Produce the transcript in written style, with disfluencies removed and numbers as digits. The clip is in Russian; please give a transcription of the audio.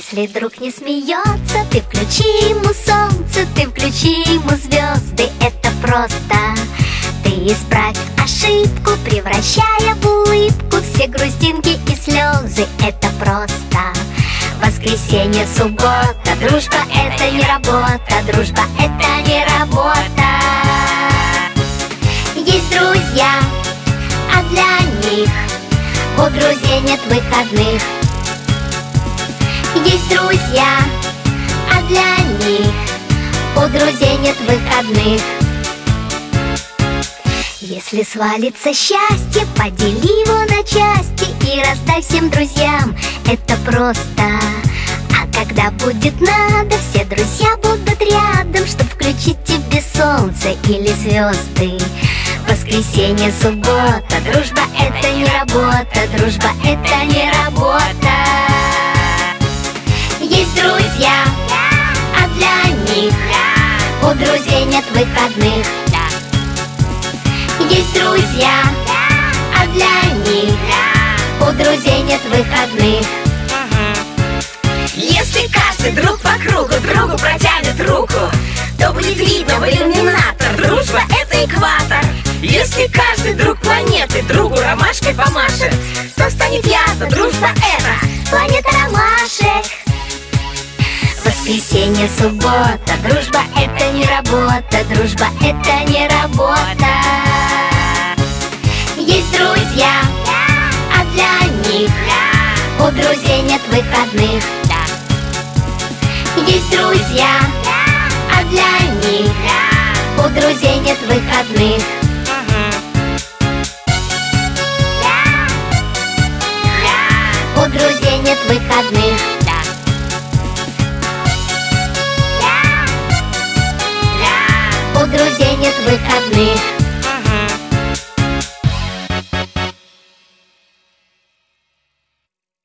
Если друг не смеется, ты включи ему солнце, ты включи ему звезды, это просто. Ты исправь ошибку, превращая в улыбку все грустинки и слезы, это просто. Воскресенье, суббота, дружба это не работа, дружба это не работа. Есть друзья, а для них у друзей нет выходных. Есть друзья, а для них у друзей нет выходных. Если свалится счастье, подели его на части и раздай всем друзьям, это просто. А когда будет надо, все друзья будут рядом, чтоб включить тебе солнце или звезды. Воскресенье, суббота, дружба это не работа, дружба это не работа. Есть друзья, а для них у друзей нет выходных. Есть друзья, а для них у друзей нет выходных. Если каждый друг по кругу другу протянет руку, то будет видно в иллюминатор: дружба это экватор. Если каждый друг планеты другу ромашкой помашет, то станет ясно: дружба это планета ромашек. Воскресенье, суббота, дружба это не работа, дружба это не работа. Есть друзья, а для них у друзей нет выходных. Есть друзья, а для них у друзей нет выходных. У друзей нет выходных.